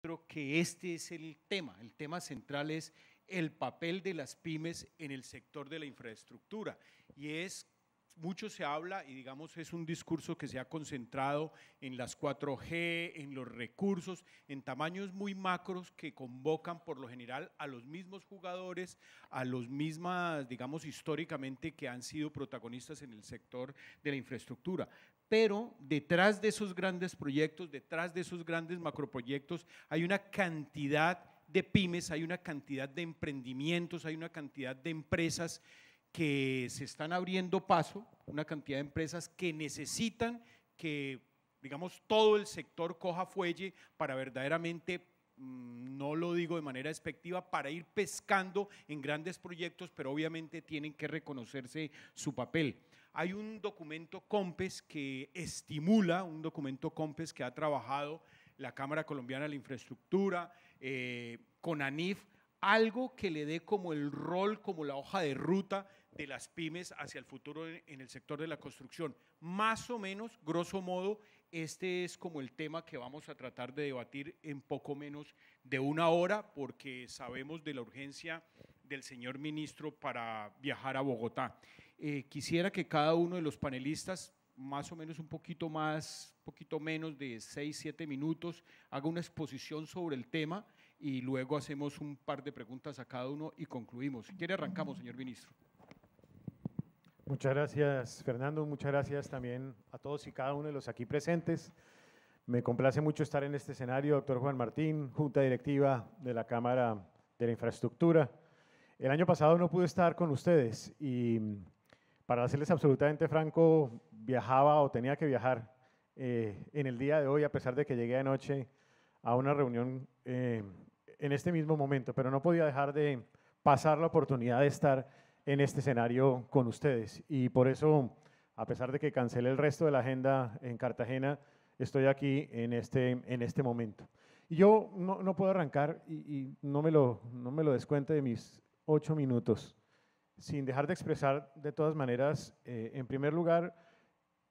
creo que este es el tema central es el papel de las pymes en el sector de la infraestructura, y mucho se habla y digamos es un discurso que se ha concentrado en las 4G, en los recursos, en tamaños muy macros que convocan por lo general a los mismos jugadores, a los mismas, digamos históricamente, que han sido protagonistas en el sector de la infraestructura. Pero detrás de esos grandes proyectos, detrás de esos grandes macroproyectos, hay una cantidad de pymes, hay una cantidad de emprendimientos, hay una cantidad de empresas que se están abriendo paso, una cantidad de empresas que necesitan que, digamos, todo el sector coja fuelle para verdaderamente, no lo digo de manera despectiva, para ir pescando en grandes proyectos, pero obviamente tienen que reconocerse su papel. Hay un documento COMPES que estimula, un documento COMPES que ha trabajado la Cámara Colombiana de la Infraestructura, con ANIF, algo que le dé como el rol, como la hoja de ruta de las pymes hacia el futuro en el sector de la construcción. Más o menos, grosso modo, este es como el tema que vamos a tratar de debatir en poco menos de una hora, porque sabemos de la urgencia del señor ministro para viajar a Bogotá. Quisiera que cada uno de los panelistas, más o menos un poquito menos de 6-7 minutos, haga una exposición sobre el tema y luego hacemos un par de preguntas a cada uno y concluimos. Si quiere, arrancamos, señor ministro. Muchas gracias, Fernando. Muchas gracias también a todos y cada uno de los aquí presentes. Me complace mucho estar en este escenario, doctor Juan Martín, Junta Directiva de la Cámara de la Infraestructura. El año pasado no pude estar con ustedes y, para serles absolutamente franco, viajaba o tenía que viajar en el día de hoy, a pesar de que llegué anoche a una reunión en este mismo momento, pero no podía dejar de pasar la oportunidad de estar en este escenario con ustedes, y por eso, a pesar de que cancelé el resto de la agenda en Cartagena, estoy aquí en este momento. Y yo no puedo arrancar, y no me lo descuente de mis 8 minutos, sin dejar de expresar de todas maneras, en primer lugar,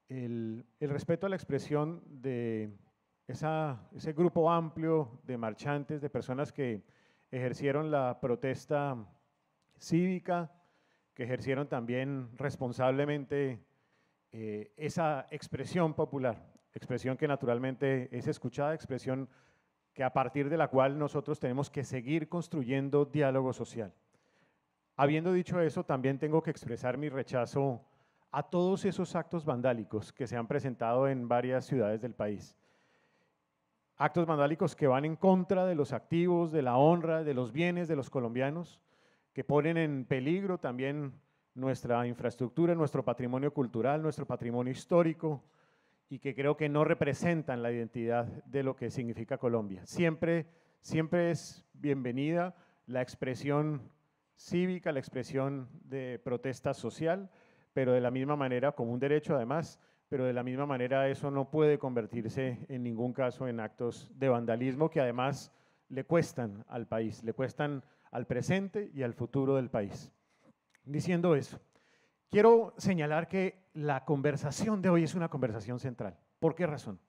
el respeto a la expresión de ese grupo amplio de marchantes, de personas que ejercieron la protesta cívica, que ejercieron también responsablemente esa expresión popular, expresión que naturalmente es escuchada, expresión que a partir de la cual nosotros tenemos que seguir construyendo diálogo social. Habiendo dicho eso, también tengo que expresar mi rechazo a todos esos actos vandálicos que se han presentado en varias ciudades del país. Actos vandálicos que van en contra de los activos, de la honra, de los bienes de los colombianos, que ponen en peligro también nuestra infraestructura, nuestro patrimonio cultural, nuestro patrimonio histórico, y que creo que no representan la identidad de lo que significa Colombia. Siempre es bienvenida la expresión cívica, la expresión de protesta social, pero de la misma manera, como un derecho además, pero de la misma manera eso no puede convertirse en ningún caso en actos de vandalismo que además le cuestan al país, le cuestan al presente y al futuro del país. Diciendo eso, quiero señalar que la conversación de hoy es una conversación central. ¿Por qué razón?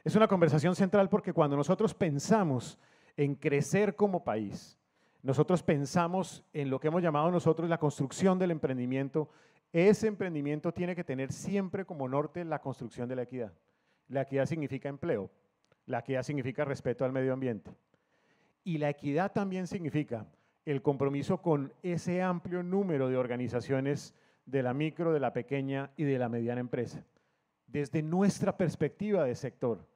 Es una conversación central porque cuando nosotros pensamos en crecer como país, nosotros pensamos en lo que hemos llamado nosotros la construcción del emprendimiento. Ese emprendimiento tiene que tener siempre como norte la construcción de la equidad. La equidad significa empleo, la equidad significa respeto al medio ambiente. Y la equidad también significa el compromiso con ese amplio número de organizaciones de la micro, de la pequeña y de la mediana empresa. Desde nuestra perspectiva de sector,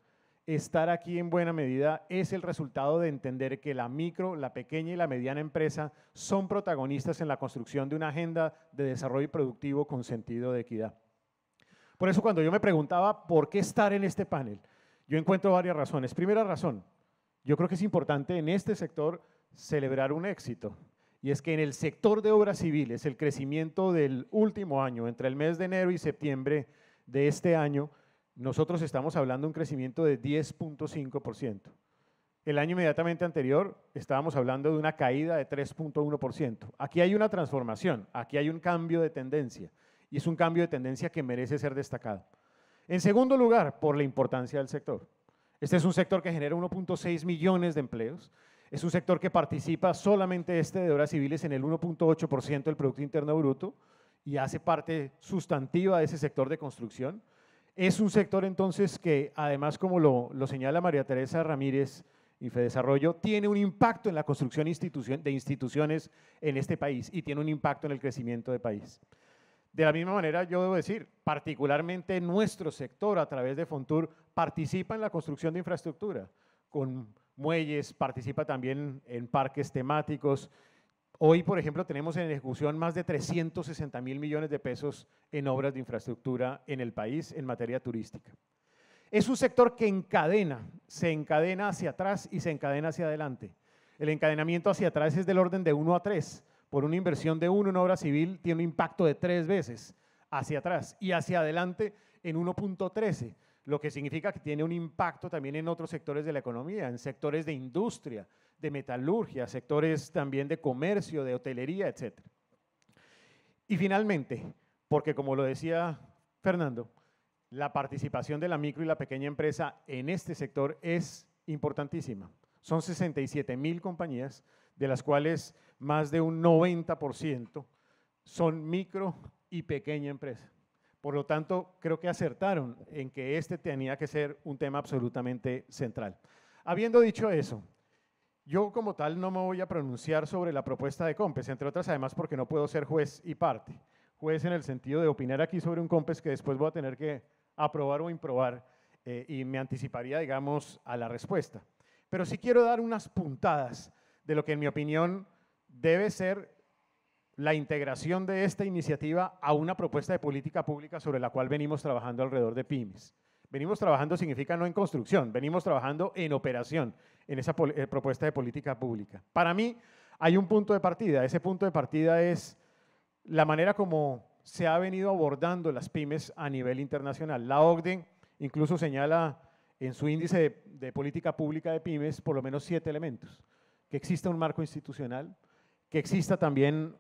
estar aquí en buena medida es el resultado de entender que la micro, la pequeña y la mediana empresa son protagonistas en la construcción de una agenda de desarrollo productivo con sentido de equidad. Por eso, cuando yo me preguntaba por qué estar en este panel, yo encuentro varias razones. Primera razón, yo creo que es importante en este sector celebrar un éxito, y es que en el sector de obras civiles, el crecimiento del último año, entre el mes de enero y septiembre de este año, nosotros estamos hablando de un crecimiento de 10.5%. El año inmediatamente anterior estábamos hablando de una caída de 3.1%. Aquí hay una transformación, aquí hay un cambio de tendencia, y es un cambio de tendencia que merece ser destacado. En segundo lugar, por la importancia del sector. Este es un sector que genera 1.6 millones de empleos. Es un sector que participa solamente de obras civiles en el 1.8% del Producto Interno Bruto y hace parte sustantiva de ese sector de construcción. Es un sector entonces que además, como lo señala María Teresa Ramírez y Fedesarrollo, tiene un impacto en la construcción de instituciones en este país y tiene un impacto en el crecimiento del país. De la misma manera, yo debo decir, particularmente nuestro sector a través de Fontur participa en la construcción de infraestructura, con muelles, participa también en parques temáticos. Hoy, por ejemplo, tenemos en ejecución más de 360.000 millones de pesos en obras de infraestructura en el país en materia turística. Es un sector que se encadena hacia atrás y se encadena hacia adelante. El encadenamiento hacia atrás es del orden de 1 a 3. Por una inversión de 1 en obra civil tiene un impacto de 3 veces hacia atrás y hacia adelante en 1.13, lo que significa que tiene un impacto también en otros sectores de la economía, en sectores de industria, de metalurgia, sectores también de comercio, de hotelería, etc. Y finalmente, porque como lo decía Fernando, la participación de la micro y la pequeña empresa en este sector es importantísima. Son 67.000 compañías, de las cuales más de un 90% son micro y pequeña empresa. Por lo tanto, creo que acertaron en que este tenía que ser un tema absolutamente central. Habiendo dicho eso, yo como tal no me voy a pronunciar sobre la propuesta de COMPES, entre otras además porque no puedo ser juez y parte. Juez en el sentido de opinar aquí sobre un COMPES que después voy a tener que aprobar o improbar y me anticiparía, digamos, a la respuesta. Pero sí quiero dar unas puntadas de lo que en mi opinión debe ser la integración de esta iniciativa a una propuesta de política pública sobre la cual venimos trabajando alrededor de pymes. Venimos trabajando significa no en construcción, venimos trabajando en operación, en esa propuesta de política pública. Para mí hay un punto de partida, ese punto de partida es la manera como se ha venido abordando las pymes a nivel internacional. La OCDE incluso señala en su índice de política pública de pymes por lo menos 7 elementos. Que exista un marco institucional, que exista también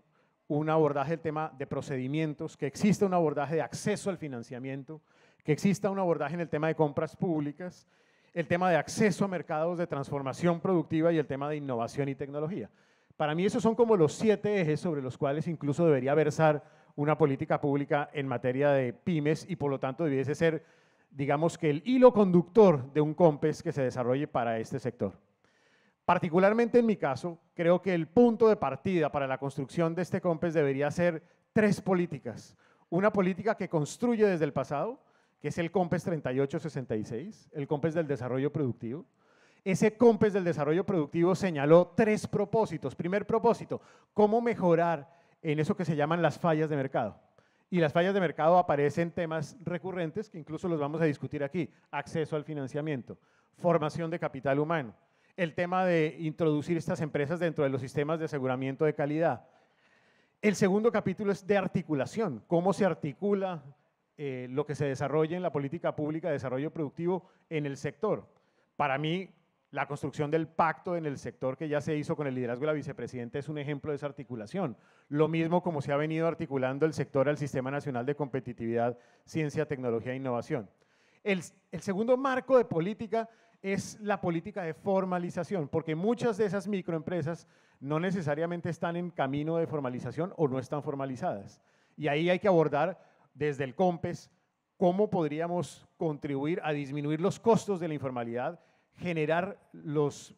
un abordaje del tema de procedimientos, que exista un abordaje de acceso al financiamiento, que exista un abordaje en el tema de compras públicas, el tema de acceso a mercados de transformación productiva y el tema de innovación y tecnología. Para mí esos son como los 7 ejes sobre los cuales incluso debería versar una política pública en materia de pymes y por lo tanto debiese ser, digamos que el hilo conductor de un COMPES que se desarrolle para este sector. Particularmente en mi caso, creo que el punto de partida para la construcción de este COMPES debería ser 3 políticas. Una política que construye desde el pasado, que es el COMPES 3866, el COMPES del desarrollo productivo. Ese COMPES del desarrollo productivo señaló 3 propósitos. Primer propósito, cómo mejorar en eso que se llaman las fallas de mercado. Y las fallas de mercado aparecen temas recurrentes que incluso los vamos a discutir aquí. Acceso al financiamiento, formación de capital humano, el tema de introducir estas empresas dentro de los sistemas de aseguramiento de calidad. El segundo capítulo es de articulación, cómo se articula lo que se desarrolla en la política pública de desarrollo productivo en el sector. Para mí, la construcción del pacto en el sector que ya se hizo con el liderazgo de la vicepresidenta es un ejemplo de esa articulación. Lo mismo como se ha venido articulando el sector al Sistema Nacional de Competitividad, Ciencia, Tecnología e Innovación. El segundo marco de política es la política de formalización, porque muchas de esas microempresas no necesariamente están en camino de formalización o no están formalizadas. Y ahí hay que abordar desde el COMPES cómo podríamos contribuir a disminuir los costos de la informalidad, generar los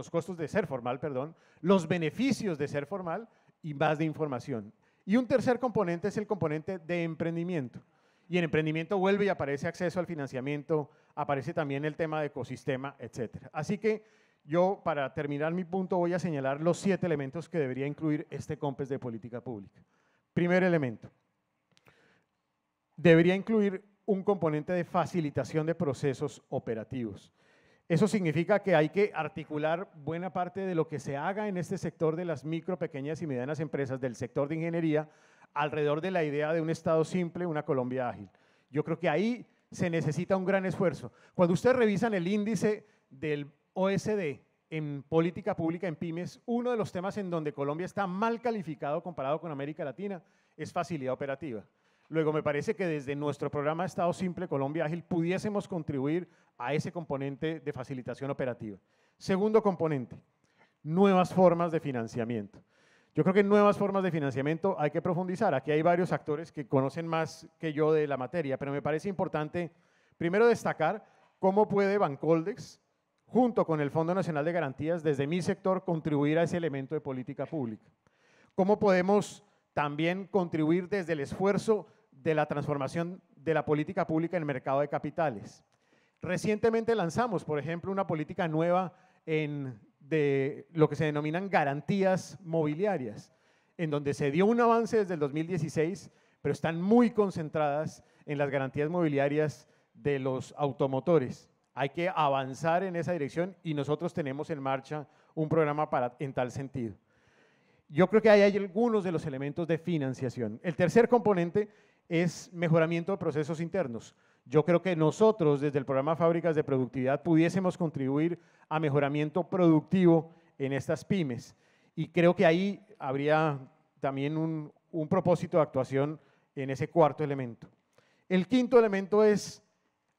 costos de ser formal, perdón, los beneficios de ser formal y más de información. Y un tercer componente es el componente de emprendimiento. Y en emprendimiento vuelve y aparece acceso al financiamiento, aparece también el tema de ecosistema, etcétera. Así que yo, para terminar mi punto, voy a señalar los 7 elementos que debería incluir este COMPES de política pública. Primer elemento, debería incluir un componente de facilitación de procesos operativos. Eso significa que hay que articular buena parte de lo que se haga en este sector de las micro, pequeñas y medianas empresas del sector de ingeniería alrededor de la idea de un Estado simple, una Colombia ágil. Yo creo que ahí se necesita un gran esfuerzo. Cuando ustedes revisan el índice del OECD en política pública en pymes, uno de los temas en donde Colombia está mal calificado comparado con América Latina es facilidad operativa. Luego, me parece que desde nuestro programa Estado Simple Colombia Ágil pudiésemos contribuir a ese componente de facilitación operativa. Segundo componente, nuevas formas de financiamiento. Yo creo que en nuevas formas de financiamiento hay que profundizar. Aquí hay varios actores que conocen más que yo de la materia, pero me parece importante primero destacar cómo puede Bancoldex, junto con el Fondo Nacional de Garantías, desde mi sector, contribuir a ese elemento de política pública. Cómo podemos también contribuir desde el esfuerzo de la transformación de la política pública en el mercado de capitales. Recientemente lanzamos, por ejemplo, una política nueva de lo que se denominan garantías mobiliarias, en donde se dio un avance desde el 2016, pero están muy concentradas en las garantías mobiliarias de los automotores. Hay que avanzar en esa dirección y nosotros tenemos en marcha un programa en tal sentido. Yo creo que ahí hay algunos de los elementos de financiación. El tercer componente es mejoramiento de procesos internos. Yo creo que nosotros, desde el programa Fábricas de Productividad, pudiésemos contribuir a mejoramiento productivo en estas pymes. Y creo que ahí habría también un propósito de actuación en ese cuarto elemento. El quinto elemento es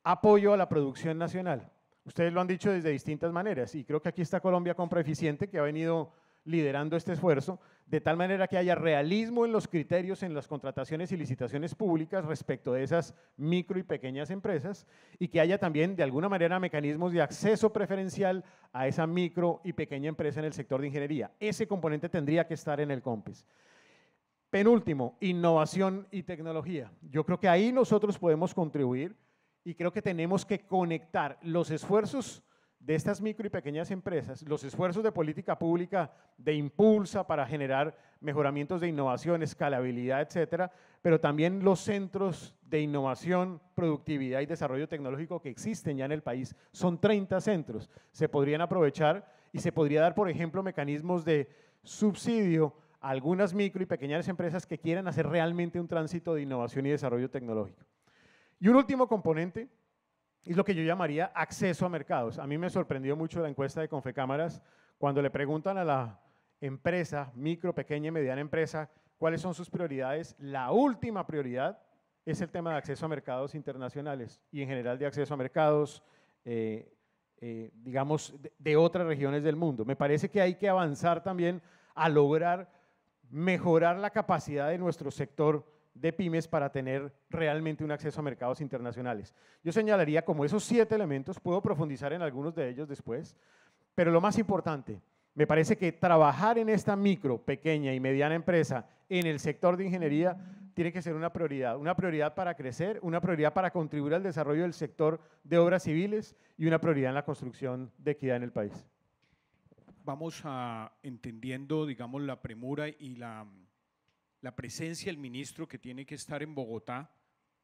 apoyo a la producción nacional. Ustedes lo han dicho desde distintas maneras y creo que aquí está Colombia Compra Eficiente, que ha venido liderando este esfuerzo, de tal manera que haya realismo en los criterios en las contrataciones y licitaciones públicas respecto de esas micro y pequeñas empresas y que haya también de alguna manera mecanismos de acceso preferencial a esa micro y pequeña empresa en el sector de ingeniería. Ese componente tendría que estar en el COMPES. Penúltimo, innovación y tecnología. Yo creo que ahí nosotros podemos contribuir y creo que tenemos que conectar los esfuerzos de estas micro y pequeñas empresas, los esfuerzos de política pública de impulsa para generar mejoramientos de innovación, escalabilidad, etcétera, pero también los centros de innovación, productividad y desarrollo tecnológico que existen ya en el país. Son 30 centros, se podrían aprovechar y se podría dar, por ejemplo, mecanismos de subsidio a algunas micro y pequeñas empresas que quieran hacer realmente un tránsito de innovación y desarrollo tecnológico. Y un último componente es lo que yo llamaría acceso a mercados. A mí me sorprendió mucho la encuesta de Confecámaras cuando le preguntan a la empresa, micro, pequeña y mediana empresa, cuáles son sus prioridades. La última prioridad es el tema de acceso a mercados internacionales y en general de acceso a mercados, digamos, de otras regiones del mundo. Me parece que hay que avanzar también a lograr mejorar la capacidad de nuestro sector de pymes para tener realmente un acceso a mercados internacionales. Yo señalaría como esos 7 elementos, puedo profundizar en algunos de ellos después, pero lo más importante, me parece que trabajar en esta micro, pequeña y mediana empresa en el sector de ingeniería tiene que ser una prioridad para crecer, una prioridad para contribuir al desarrollo del sector de obras civiles y una prioridad en la construcción de equidad en el país. Vamos entendiendo, digamos, la premura y la presencia del ministro que tiene que estar en Bogotá.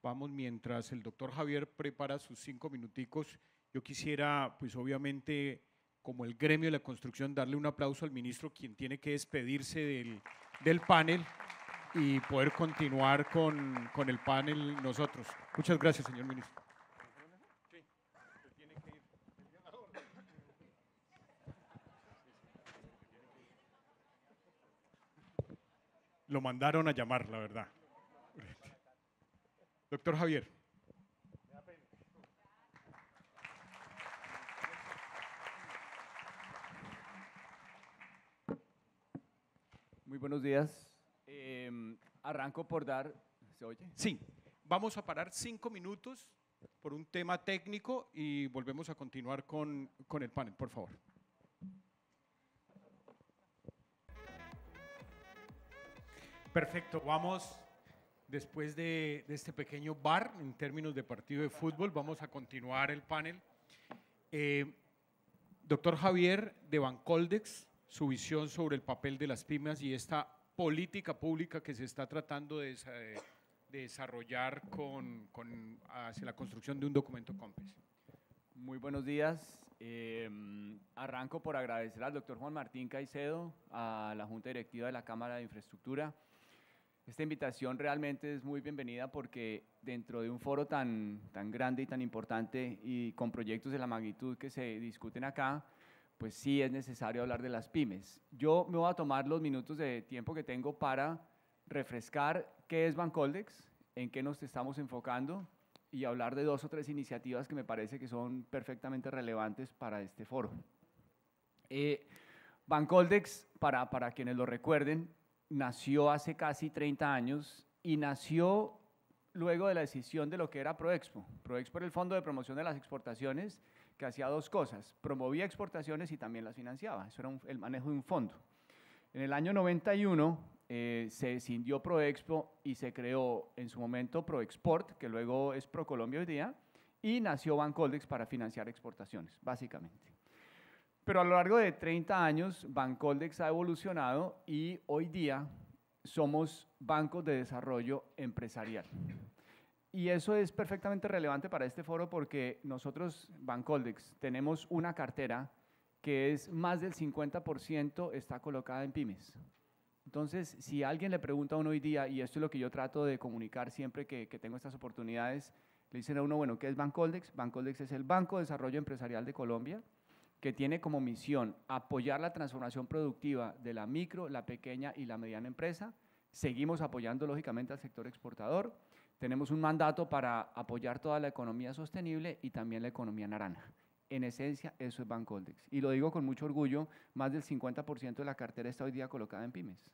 Vamos, mientras el doctor Javier prepara sus 5 minuticos, yo quisiera, pues obviamente, como el gremio de la construcción, darle un aplauso al ministro, quien tiene que despedirse del panel y poder continuar con el panel nosotros. Muchas gracias, señor ministro. Lo mandaron a llamar, la verdad. Doctor Javier. Muy buenos días. Arranco por dar… ¿Se oye? Sí, vamos a parar 5 minutos por un tema técnico y volvemos a continuar con el panel, por favor. Perfecto, vamos, después de este pequeño bar en términos de partido de fútbol, vamos a continuar el panel. Doctor Javier de Bancoldex, su visión sobre el papel de las pymes y esta política pública que se está tratando de desarrollar hacia la construcción de un documento COMPES. Muy buenos días. Arranco por agradecer al doctor Juan Martín Caicedo, a la Junta Directiva de la Cámara de Infraestructura. Esta invitación realmente es muy bienvenida porque dentro de un foro tan grande y tan importante y con proyectos de la magnitud que se discuten acá, pues sí es necesario hablar de las pymes. Yo me voy a tomar los minutos de tiempo que tengo para refrescar qué es Bancoldex, en qué nos estamos enfocando y hablar de 2 o 3 iniciativas que me parece que son perfectamente relevantes para este foro. Bancoldex, para quienes lo recuerden, nació hace casi 30 años y nació luego de la decisión de lo que era Proexpo. Proexpo era el Fondo de Promoción de las Exportaciones que hacía 2 cosas, promovía exportaciones y también las financiaba. Eso era el manejo de un fondo. En el año 91 se escindió Proexpo y se creó en su momento Proexport, que luego es ProColombia hoy día, y nació Bancoldex para financiar exportaciones, básicamente. Pero a lo largo de 30 años, Bancoldex ha evolucionado y hoy día somos bancos de desarrollo empresarial. Y eso es perfectamente relevante para este foro porque nosotros, Bancoldex, tenemos una cartera que es más del 50% está colocada en pymes. Entonces, si alguien le pregunta a uno hoy día, y esto es lo que yo trato de comunicar siempre que tengo estas oportunidades, le dicen a uno, bueno, ¿qué es Bancoldex? Bancoldex es el Banco de Desarrollo Empresarial de Colombia, que tiene como misión apoyar la transformación productiva de la micro, la pequeña y la mediana empresa. Seguimos apoyando lógicamente al sector exportador. Tenemos un mandato para apoyar toda la economía sostenible y también la economía naranja. En esencia, eso es Bancoldex. Y lo digo con mucho orgullo, más del 50% de la cartera está hoy día colocada en pymes.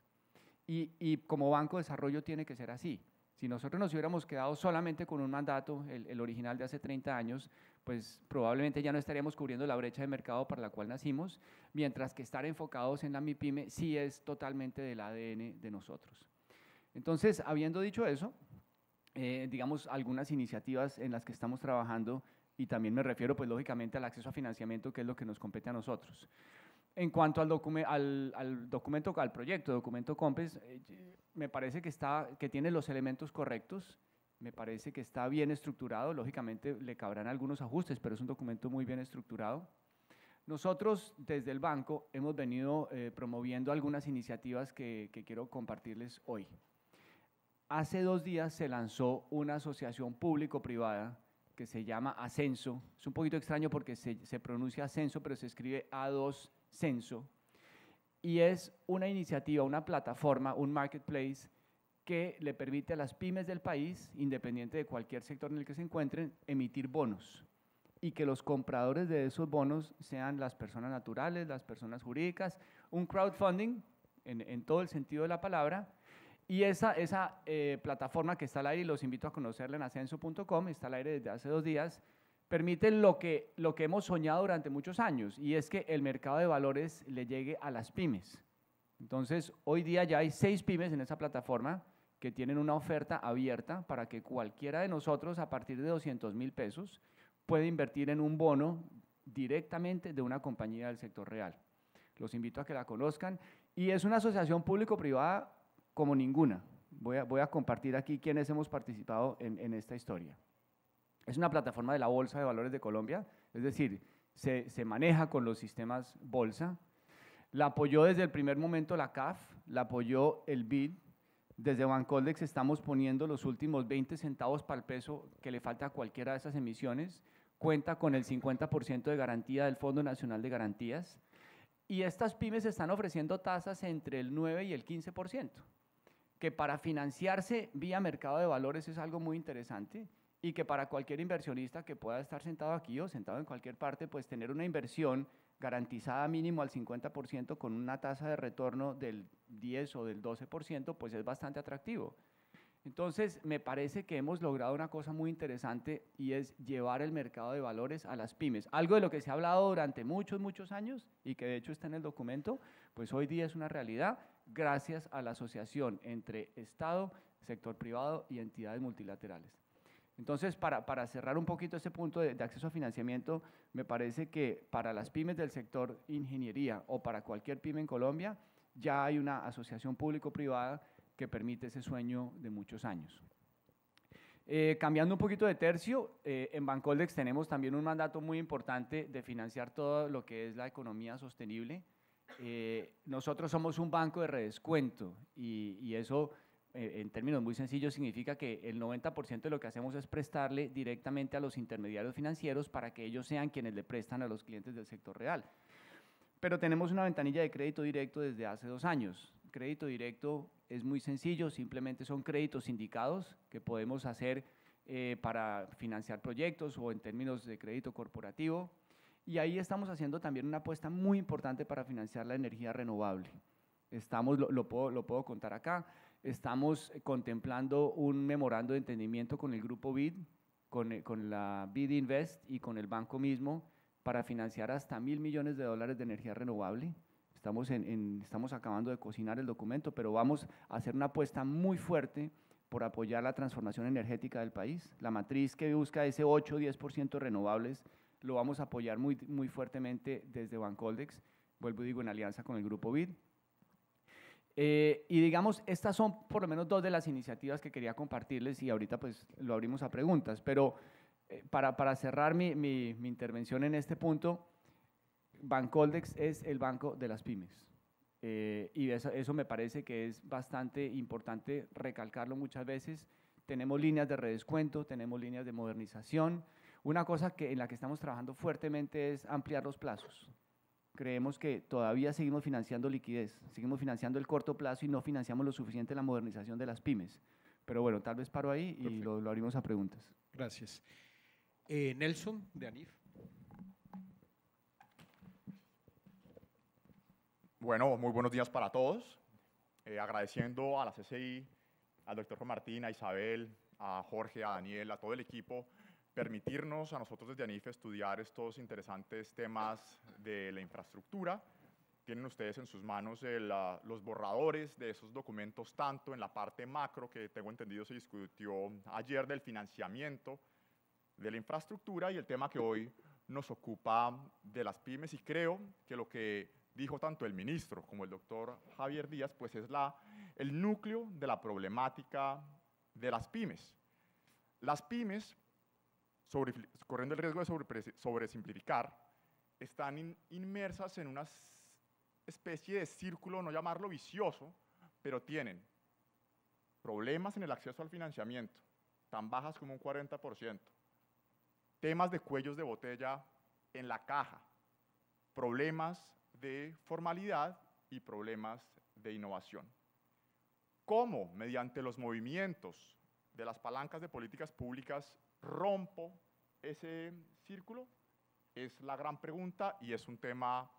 Y como Banco de Desarrollo tiene que ser así. Si nosotros nos hubiéramos quedado solamente con un mandato, el original de hace 30 años, pues probablemente ya no estaríamos cubriendo la brecha de mercado para la cual nacimos, mientras que estar enfocados en la MIPYME sí es totalmente del ADN de nosotros. Entonces, habiendo dicho eso, digamos, algunas iniciativas en las que estamos trabajando, y también me refiero, pues, lógicamente al acceso a financiamiento, que es lo que nos compete a nosotros. En cuanto al proyecto, documento COMPES, me parece que tiene los elementos correctos, me parece que está bien estructurado, lógicamente le cabrán algunos ajustes, pero es un documento muy bien estructurado. Nosotros desde el banco hemos venido promoviendo algunas iniciativas que quiero compartirles hoy. Hace 2 días se lanzó una asociación público-privada que se llama Ascenso. Es un poquito extraño porque se pronuncia Ascenso, pero se escribe A2 Censo. Y es una iniciativa, una plataforma, un marketplace que le permite a las pymes del país, independiente de cualquier sector en el que se encuentren, emitir bonos. Y que los compradores de esos bonos sean las personas naturales, las personas jurídicas, un crowdfunding en todo el sentido de la palabra. Y esa plataforma que está al aire, y los invito a conocerla en ascenso.com, está al aire desde hace 2 días, permite lo que hemos soñado durante muchos años, y es que el mercado de valores le llegue a las pymes. Entonces, hoy día ya hay 6 pymes en esa plataforma que tienen una oferta abierta para que cualquiera de nosotros, a partir de 200.000 pesos, puede invertir en un bono directamente de una compañía del sector real. Los invito a que la conozcan, y es una asociación público-privada como ninguna. Voy a compartir aquí quiénes hemos participado en esta historia. Es una plataforma de la Bolsa de Valores de Colombia, es decir, se maneja con los sistemas bolsa. La apoyó desde el primer momento la CAF, la apoyó el BID. Desde Bancoldex estamos poniendo los últimos 20 centavos para el peso que le falta a cualquiera de esas emisiones. Cuenta con el 50% de garantía del Fondo Nacional de Garantías. Y estas pymes están ofreciendo tasas entre el 9 y el 15%. Que para financiarse vía mercado de valores es algo muy interesante, y que para cualquier inversionista que pueda estar sentado aquí o sentado en cualquier parte, pues tener una inversión garantizada mínimo al 50% con una tasa de retorno del 10 o del 12%, pues es bastante atractivo. Entonces, me parece que hemos logrado una cosa muy interesante, y es llevar el mercado de valores a las pymes. Algo de lo que se ha hablado durante muchos años y que de hecho está en el documento, pues hoy día es una realidad gracias a la asociación entre Estado, sector privado y entidades multilaterales. Entonces, para cerrar un poquito ese punto de acceso a financiamiento, me parece que para las pymes del sector ingeniería o para cualquier pyme en Colombia, ya hay una asociación público-privada que permite ese sueño de muchos años. Cambiando un poquito de tercio, en Bancoldex tenemos también un mandato muy importante de financiar todo lo que es la economía sostenible. Nosotros somos un banco de redescuento, y eso en términos muy sencillos significa que el 90% de lo que hacemos es prestarle directamente a los intermediarios financieros para que ellos sean quienes le prestan a los clientes del sector real. Pero tenemos una ventanilla de crédito directo desde hace 2 años. Crédito directo es muy sencillo, simplemente son créditos sindicados que podemos hacer para financiar proyectos o en términos de crédito corporativo. Y ahí estamos haciendo también una apuesta muy importante para financiar la energía renovable. Lo puedo contar acá, estamos contemplando un memorando de entendimiento con el grupo BID, con la BID Invest y con el banco mismo para financiar hasta $1.000 millones de energía renovable. Estamos acabando de cocinar el documento, pero vamos a hacer una apuesta muy fuerte por apoyar la transformación energética del país. La matriz que busca ese 8 o 10% renovables lo vamos a apoyar muy, muy fuertemente desde Bancoldex, vuelvo y digo, en alianza con el grupo BID. Y digamos, estas son por lo menos dos de las iniciativas que quería compartirles y ahorita pues lo abrimos a preguntas, pero para cerrar mi intervención en este punto, Bancoldex es el banco de las pymes. Y eso me parece que es bastante importante recalcarlo muchas veces. Tenemos líneas de redescuento, tenemos líneas de modernización. Una cosa en la que estamos trabajando fuertemente es ampliar los plazos. Creemos que todavía seguimos financiando liquidez, seguimos financiando el corto plazo y no financiamos lo suficiente la modernización de las pymes. Pero bueno, tal vez paro ahí y lo abrimos a preguntas. Gracias. Nelson, de ANIF. Bueno, muy buenos días para todos. Agradeciendo a la CCI, al doctor Juan Martín, a Isabel, a Jorge, a Daniel, a todo el equipo, permitirnos a nosotros desde ANIF estudiar estos interesantes temas de la infraestructura. Tienen ustedes en sus manos los borradores de esos documentos, tanto en la parte macro, que tengo entendido se discutió ayer, del financiamiento de la infraestructura, y el tema que hoy nos ocupa de las pymes. Y creo que lo que dijo tanto el ministro como el doctor Javier Díaz, pues es el núcleo de la problemática de las pymes. Las pymes, corriendo el riesgo de sobresimplificar, están inmersas en una especie de círculo, no llamarlo vicioso, pero tienen problemas en el acceso al financiamiento, tan bajas como un 40%, temas de cuellos de botella en la caja, problemas de formalidad y problemas de innovación. ¿Cómo, mediante los movimientos de las palancas de políticas públicas, rompo ese círculo? Es la gran pregunta y es un tema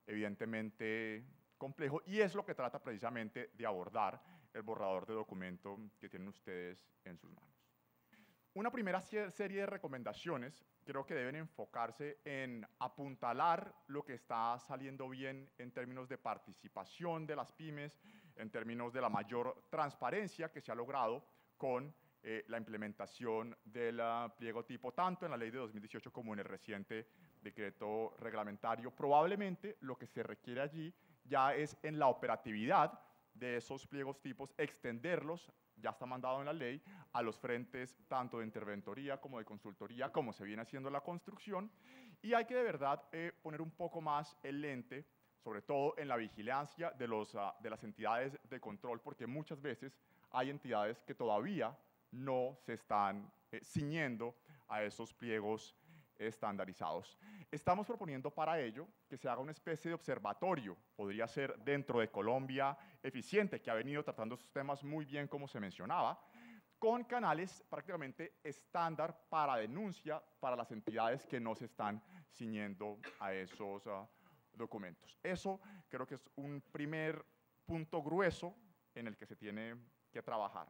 evidentemente complejo, y es lo que trata precisamente de abordar el borrador de documento que tienen ustedes en sus manos. Una primera serie de recomendaciones creo que deben enfocarse en apuntalar lo que está saliendo bien en términos de participación de las pymes, en términos de la mayor transparencia que se ha logrado con la implementación del pliego tipo, tanto en la ley de 2018 como en el reciente decreto reglamentario. Probablemente lo que se requiere allí ya es en la operatividad de esos pliegos tipos, extenderlos, ya está mandado en la ley, a los frentes tanto de interventoría como de consultoría, como se viene haciendo la construcción, y hay que de verdad poner un poco más el lente, sobre todo en la vigilancia de las entidades de control, porque muchas veces hay entidades que todavía no se están ciñendo a esos pliegos estandarizados. Estamos proponiendo para ello que se haga una especie de observatorio, podría ser dentro de Colombia Eficiente, que ha venido tratando estos temas muy bien, como se mencionaba, con canales prácticamente estándar para denuncia para las entidades que no se están ciñendo a esos documentos. Eso creo que es un primer punto grueso en el que se tiene que trabajar.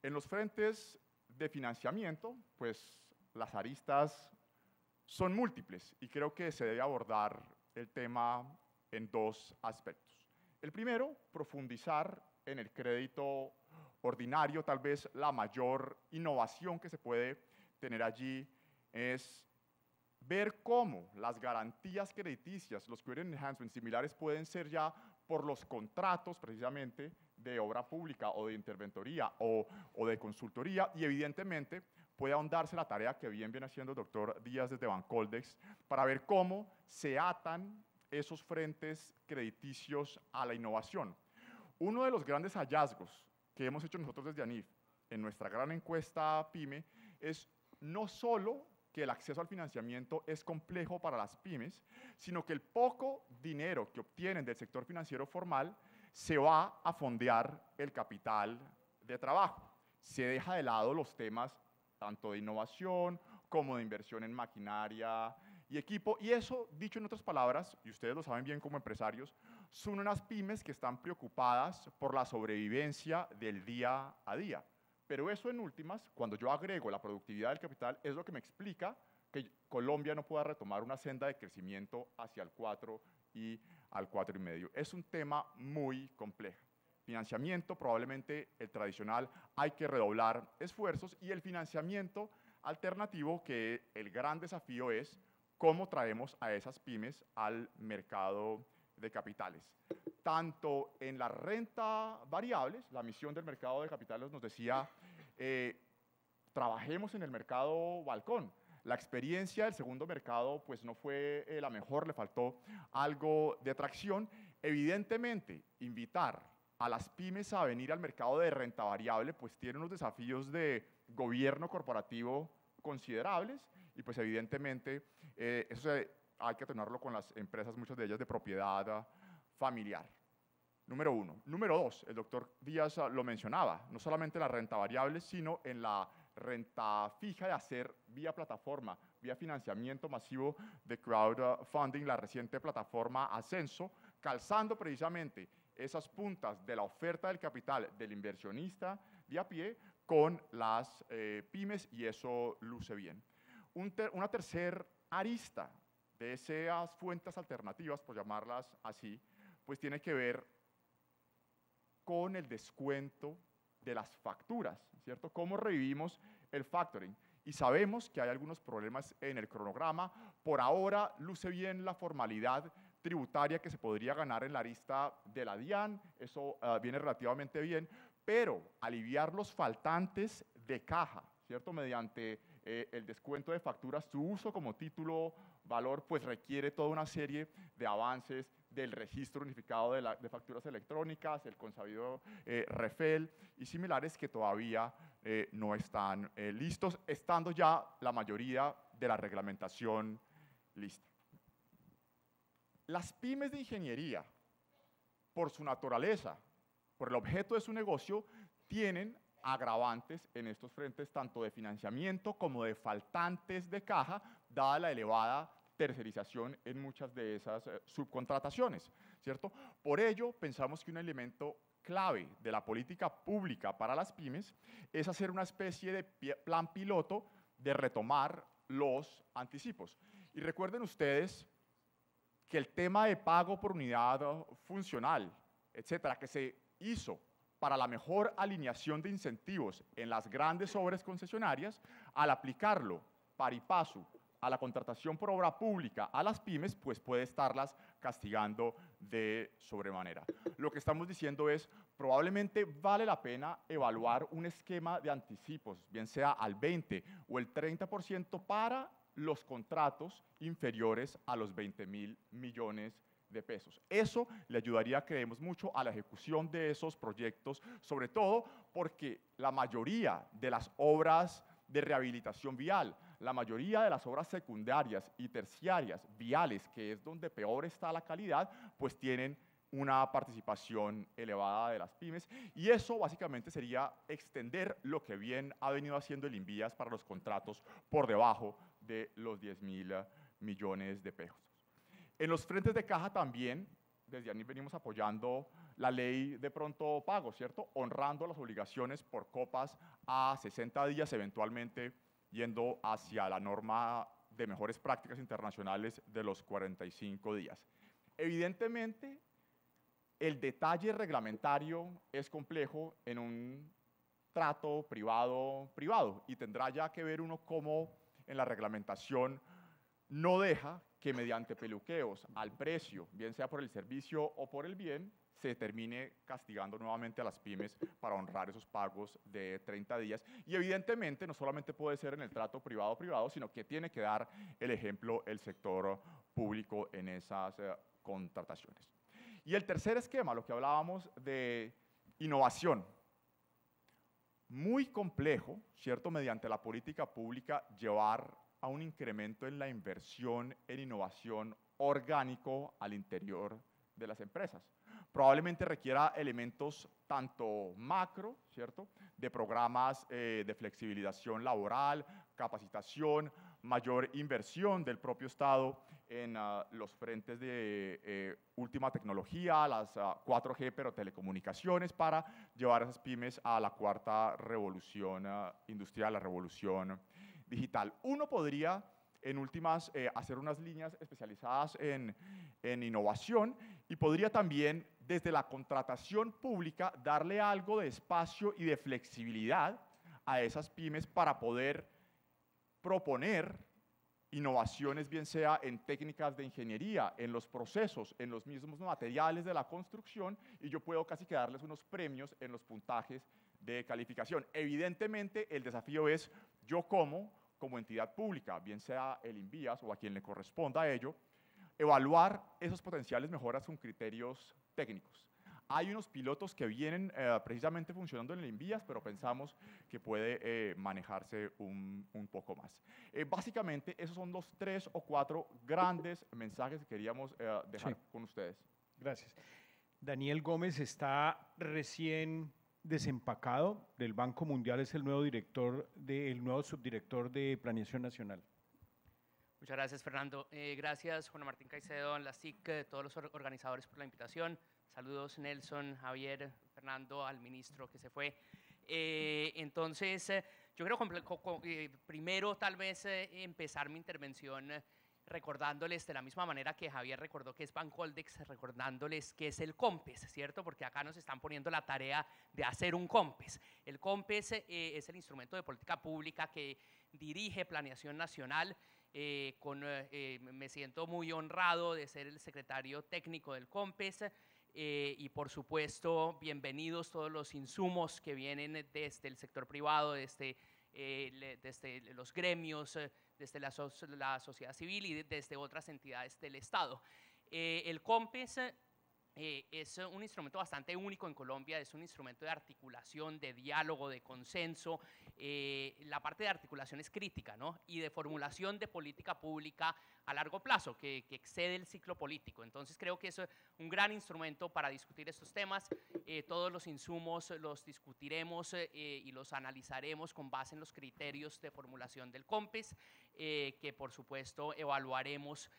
En los frentes de financiamiento, pues las aristas son múltiples y creo que se debe abordar el tema en dos aspectos. El primero, profundizar en el crédito ordinario. Tal vez la mayor innovación que se puede tener allí es ver cómo las garantías crediticias, los credit enhancements similares, pueden ser ya por los contratos precisamente de obra pública o de interventoría o de consultoría, y evidentemente puede ahondarse la tarea que bien viene haciendo el doctor Díaz desde Bancoldex para ver cómo se atan esos frentes crediticios a la innovación. Uno de los grandes hallazgos que hemos hecho nosotros desde ANIF en nuestra gran encuesta PYME es no solo que el acceso al financiamiento es complejo para las pymes, sino que el poco dinero que obtienen del sector financiero formal se va a fondear el capital de trabajo. Se deja de lado los temas tanto de innovación como de inversión en maquinaria y equipo. Y eso, dicho en otras palabras, y ustedes lo saben bien como empresarios, son unas pymes que están preocupadas por la sobrevivencia del día a día. Pero eso en últimas, cuando yo agrego la productividad del capital, es lo que me explica que Colombia no pueda retomar una senda de crecimiento hacia el 4 y al 4,5. Es un tema muy complejo. Financiamiento, probablemente el tradicional, hay que redoblar esfuerzos, y el financiamiento alternativo, que el gran desafío es cómo traemos a esas pymes al mercado de capitales. Tanto en la renta variables, la misión del mercado de capitales nos decía, trabajemos en el mercado balcón. La experiencia del segundo mercado pues no fue la mejor, le faltó algo de tracción. Evidentemente, invitar a las pymes a venir al mercado de renta variable pues tiene unos desafíos de gobierno corporativo considerables, y pues evidentemente eso hay que tenerlo con las empresas, muchas de ellas de propiedad familiar. Número uno. Número dos, el doctor Díaz lo mencionaba, no solamente la renta variable, sino en la renta fija de hacer vía plataforma, vía financiamiento masivo de crowdfunding, la reciente plataforma Ascenso, calzando precisamente esas puntas de la oferta del capital del inversionista de a pie con las pymes, y eso luce bien. Una tercera arista de esas fuentes alternativas, por llamarlas así, pues tiene que ver con el descuento de las facturas, ¿cierto? ¿Cómo revivimos el factoring? Y sabemos que hay algunos problemas en el cronograma. Por ahora luce bien la formalidad tributaria que se podría ganar en la arista de la DIAN, eso viene relativamente bien, pero aliviar los faltantes de caja, ¿cierto? Mediante el descuento de facturas, su uso como título valor, pues requiere toda una serie de avances del registro unificado de facturas electrónicas, el consabido REFEL y similares, que todavía no están listos, estando ya la mayoría de la reglamentación lista. Las pymes de ingeniería, por su naturaleza, por el objeto de su negocio, tienen agravantes en estos frentes, tanto de financiamiento como de faltantes de caja, dada la elevada tercerización en muchas de esas subcontrataciones, ¿cierto? Por ello, pensamos que un elemento clave de la política pública para las pymes es hacer una especie de plan piloto de retomar los anticipos. Y recuerden ustedes que el tema de pago por unidad funcional, etcétera, que se hizo para la mejor alineación de incentivos en las grandes obras concesionarias, al aplicarlo pari passu a la contratación por obra pública a las pymes, pues puede estarlas castigando de sobremanera. Lo que estamos diciendo es, probablemente vale la pena evaluar un esquema de anticipos, bien sea al 20 o el 30% para los contratos inferiores a los 20.000 millones de pesos. Eso le ayudaría, creemos mucho, a la ejecución de esos proyectos, sobre todo porque la mayoría de las obras de rehabilitación vial, la mayoría de las obras secundarias y terciarias viales, que es donde peor está la calidad, pues tienen una participación elevada de las pymes, y eso básicamente sería extender lo que bien ha venido haciendo el INVIAS para los contratos por debajo de los 10.000 millones de pesos. En los frentes de caja también, desde ahí venimos apoyando la ley de pronto pago, ¿cierto? Honrando las obligaciones por copas a 60 días, eventualmente yendo hacia la norma de mejores prácticas internacionales de los 45 días. Evidentemente, el detalle reglamentario es complejo en un trato privado, y tendrá ya que ver uno cómo en la reglamentación no deja que mediante peluqueos al precio, bien sea por el servicio o por el bien, se termine castigando nuevamente a las pymes para honrar esos pagos de 30 días. Y evidentemente no solamente puede ser en el trato privado-privado, sino que tiene que dar el ejemplo el sector público en esas contrataciones. Y el tercer esquema, lo que hablábamos de innovación. Muy complejo, ¿cierto?, mediante la política pública llevar a un incremento en la inversión en innovación orgánico al interior de las empresas. probablemente requiera elementos tanto macro, ¿cierto?, de programas de flexibilización laboral, capacitación, mayor inversión del propio Estado en los frentes de última tecnología, las 4G, pero telecomunicaciones, para llevar a esas pymes a la cuarta revolución industrial, la revolución digital. Uno podría, en últimas, hacer unas líneas especializadas en innovación y podría también, desde la contratación pública, darle algo de espacio y de flexibilidad a esas pymes para poder proponer innovaciones, bien sea en técnicas de ingeniería, en los procesos, en los mismos materiales de la construcción, y yo puedo casi que darles unos premios en los puntajes de calificación. Evidentemente, el desafío es yo como entidad pública, bien sea el INVIAS o a quien le corresponda a ello, evaluar esas potenciales mejoras con criterios técnicos. Hay unos pilotos que vienen precisamente funcionando en el INVIAS, pero pensamos que puede manejarse un poco más. Básicamente, esos son los 3 o 4 grandes mensajes que queríamos dejar con ustedes. Gracias. Daniel Gómez está recién desempacado del Banco Mundial, es el nuevo subdirector de Planeación Nacional. Muchas gracias, Fernando. Gracias, Juan Martín Caicedo, la SIC, todos los organizadores por la invitación. Saludos, Nelson, Javier, Fernando, al ministro que se fue. Entonces, yo creo que primero tal vez empezar mi intervención recordándoles de la misma manera que Javier recordó que es Bancoldex, recordándoles que es el COMPES, ¿cierto? Porque acá nos están poniendo la tarea de hacer un COMPES. El COMPES es el instrumento de política pública que dirige Planeación Nacional. Me siento muy honrado de ser el secretario técnico del COMPES. Y por supuesto, bienvenidos todos los insumos que vienen desde el sector privado, desde los gremios, desde la sociedad civil y desde otras entidades del Estado. El COMPES es un instrumento bastante único en Colombia, es un instrumento de articulación, de diálogo, de consenso. La parte de articulación es crítica, ¿no? Y de formulación de política pública a largo plazo, que excede el ciclo político. Entonces creo que es un gran instrumento para discutir estos temas. Todos los insumos los discutiremos y los analizaremos con base en los criterios de formulación del COMPES, que por supuesto evaluaremos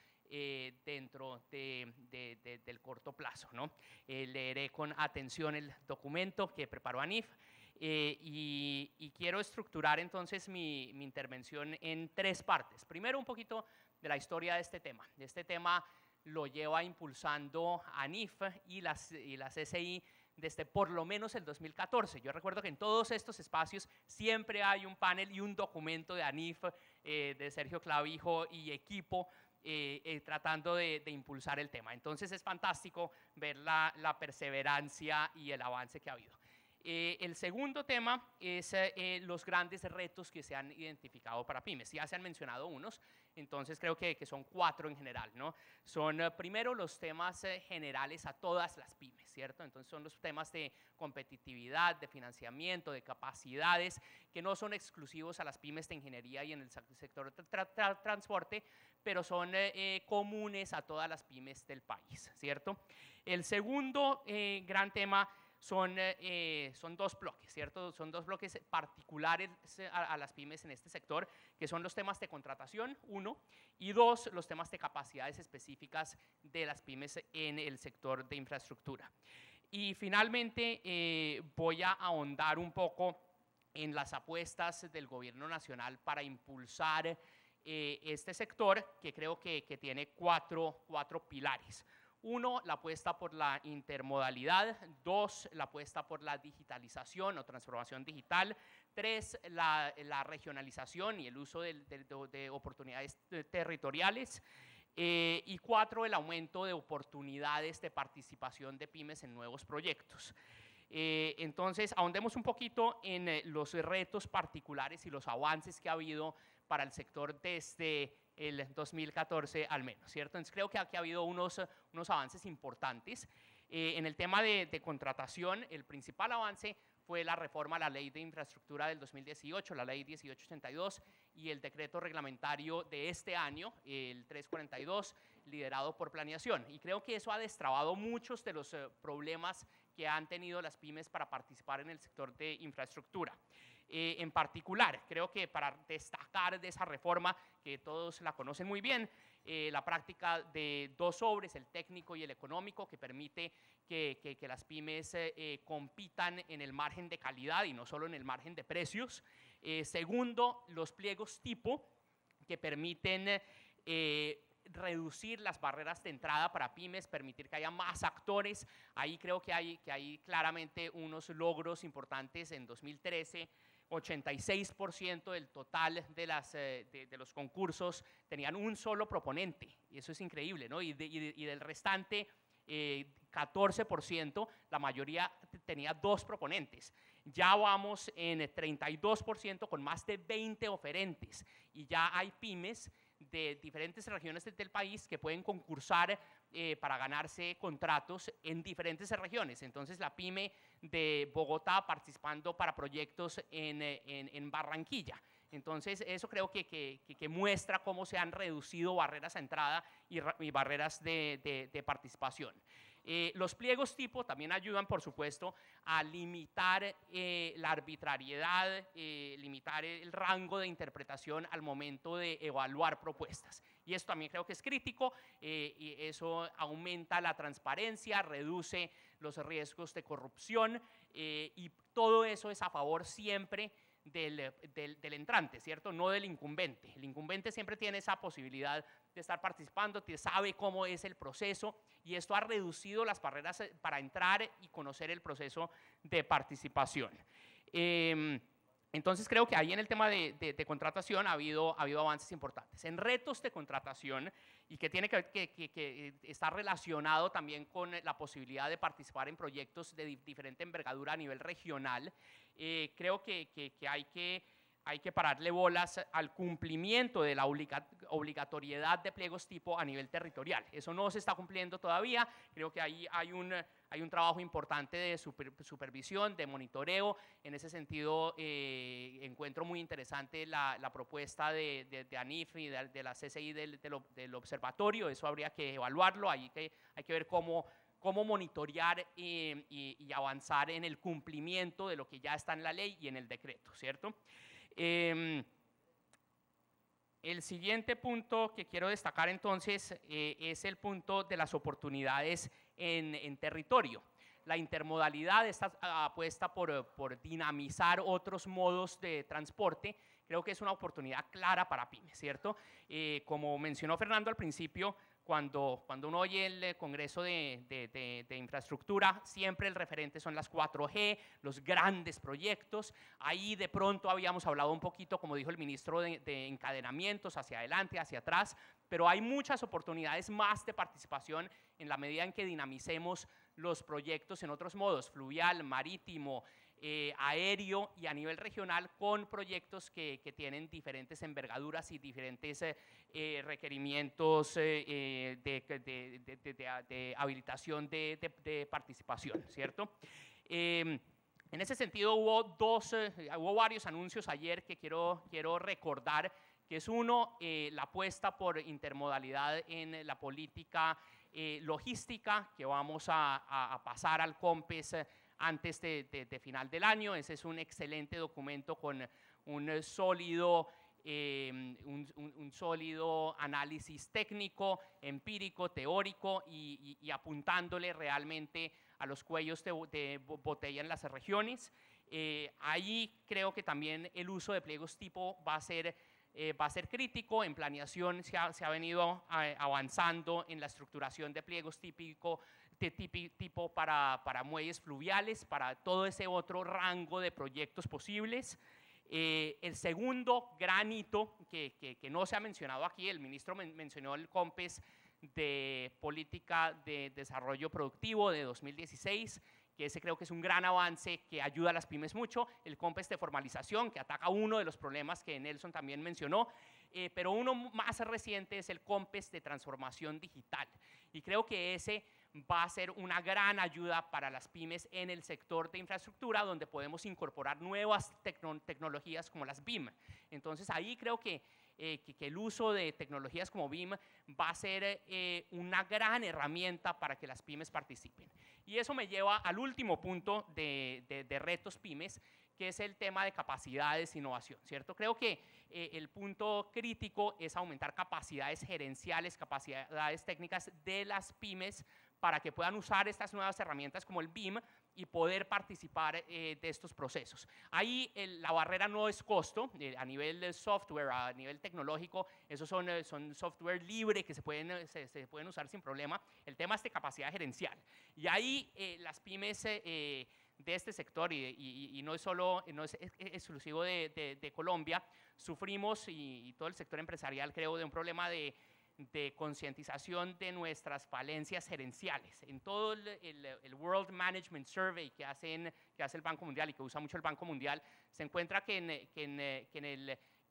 dentro del corto plazo, ¿no? Leeré con atención el documento que preparó ANIF y quiero estructurar entonces mi intervención en 3 partes. Primero, un poquito de la historia de este tema. Este tema lo lleva impulsando ANIF y la CCI desde por lo menos el 2014. Yo recuerdo que en todos estos espacios siempre hay un panel y un documento de ANIF, de Sergio Clavijo y equipo, tratando de impulsar el tema. Entonces es fantástico ver la perseverancia y el avance que ha habido. El segundo tema es los grandes retos que se han identificado para pymes. Ya se han mencionado unos, entonces creo que son 4 en general, ¿no? Son primero los temas generales a todas las pymes, ¿cierto? Entonces son los temas de competitividad, de financiamiento, de capacidades, que no son exclusivos a las pymes de ingeniería y en el sector transporte, pero son comunes a todas las pymes del país, ¿cierto? El segundo gran tema son 2 bloques, ¿cierto? Son 2 bloques particulares a las pymes en este sector, que son los temas de contratación, 1, y 2, los temas de capacidades específicas de las pymes en el sector de infraestructura. Y finalmente voy a ahondar un poco en las apuestas del gobierno nacional para impulsar este sector, que creo que tiene 4 pilares. 1, la apuesta por la intermodalidad. 2, la apuesta por la digitalización o transformación digital. 3, la regionalización y el uso de oportunidades territoriales. Y 4, el aumento de oportunidades de participación de pymes en nuevos proyectos. Entonces, ahondemos un poquito en los retos particulares y los avances que ha habido para el sector desde el 2014 al menos, ¿cierto? Entonces creo que aquí ha habido unos avances importantes. En el tema de contratación, el principal avance fue la reforma a la Ley de Infraestructura del 2018, la Ley 1882, y el decreto reglamentario de este año, el 342, liderado por planeación. Y creo que eso ha destrabado muchos de los problemas que han tenido las pymes para participar en el sector de infraestructura. En particular, creo que para destacar de esa reforma, que todos la conocen muy bien, la práctica de 2 sobres, el técnico y el económico, que permite que las pymes compitan en el margen de calidad y no solo en el margen de precios. Segundo, los pliegos tipo, que permiten reducir las barreras de entrada para pymes, permitir que haya más actores. Ahí creo que hay claramente unos logros importantes. En 2013, 86% del total de los concursos tenían un solo proponente, y eso es increíble, ¿no? Y del restante 14%, la mayoría tenía 2 proponentes. Ya vamos en 32% con más de 20 oferentes, y ya hay pymes de diferentes regiones del país que pueden concursar para ganarse contratos en diferentes regiones. Entonces, la pyme de Bogotá participando para proyectos en Barranquilla. Entonces, eso creo que muestra cómo se han reducido barreras a entrada y barreras de participación. Los pliegos tipo también ayudan, por supuesto, a limitar la arbitrariedad, limitar el rango de interpretación al momento de evaluar propuestas. Y esto también creo que es crítico, y eso aumenta la transparencia, reduce los riesgos de corrupción, y todo eso es a favor siempre del entrante, ¿cierto? No del incumbente. El incumbente siempre tiene esa posibilidad de estar participando, sabe cómo es el proceso, y esto ha reducido las barreras para entrar y conocer el proceso de participación. Entonces, creo que ahí en el tema de contratación ha habido avances importantes. En retos de contratación, y que tiene que estar relacionado también con la posibilidad de participar en proyectos de diferente envergadura a nivel regional, creo que hay que pararle bolas al cumplimiento de la obligatoriedad de pliegos tipo a nivel territorial. Eso no se está cumpliendo todavía. Creo que ahí hay un trabajo importante de supervisión, de monitoreo. En ese sentido, encuentro muy interesante la propuesta de ANIF y de la CCI del observatorio. Eso habría que evaluarlo. Hay que ver cómo monitorear y avanzar en el cumplimiento de lo que ya está en la ley y en el decreto, ¿cierto? El siguiente punto que quiero destacar entonces es el punto de las oportunidades en territorio. La intermodalidad, esta apuesta por dinamizar otros modos de transporte, creo que es una oportunidad clara para pymes, ¿cierto? Como mencionó Fernando al principio, cuando uno oye el Congreso de Infraestructura, siempre el referente son las 4G, los grandes proyectos. Ahí de pronto habíamos hablado un poquito, como dijo el ministro, de encadenamientos hacia adelante, hacia atrás, pero hay muchas oportunidades más de participación en la medida en que dinamicemos los proyectos en otros modos, fluvial, marítimo, aéreo y a nivel regional, con proyectos que tienen diferentes envergaduras y diferentes requerimientos de habilitación de participación, ¿cierto? En ese sentido hubo varios anuncios ayer que quiero recordar, que es uno, la apuesta por intermodalidad en la política logística, que vamos a pasar al COMPES antes de final del año. Ese es un excelente documento con un sólido análisis técnico, empírico, teórico y apuntándole realmente a los cuellos de botella en las regiones. Ahí creo que también el uso de pliegos tipo va a ser crítico. En planeación se ha venido avanzando en la estructuración de pliegos tipo para muelles fluviales, para todo ese otro rango de proyectos posibles. El segundo gran hito que no se ha mencionado aquí, el ministro mencionó el COMPES de Política de Desarrollo Productivo de 2016, que ese creo que es un gran avance que ayuda a las pymes mucho. El COMPES de formalización, que ataca uno de los problemas que Nelson también mencionó, pero uno más reciente es el COMPES de transformación digital. Y creo que ese va a ser una gran ayuda para las pymes en el sector de infraestructura, donde podemos incorporar nuevas tecnologías como las BIM. Entonces, ahí creo que que el uso de tecnologías como BIM va a ser una gran herramienta para que las pymes participen. Y eso me lleva al último punto de retos pymes, que es el tema de capacidades e innovación, ¿cierto? Creo que el punto crítico es aumentar capacidades gerenciales, capacidades técnicas de las pymes para que puedan usar estas nuevas herramientas como el BIM y poder participar de estos procesos. Ahí la barrera no es costo, a nivel de software, a nivel tecnológico, esos son software libre que se pueden usar sin problema. El tema es de capacidad gerencial. Y ahí las pymes de este sector, y no es exclusivo de Colombia, sufrimos, y todo el sector empresarial creo, de un problema de concientización de nuestras falencias gerenciales. En todo el World Management Survey que hace el Banco Mundial y que usa mucho el Banco Mundial, se encuentra que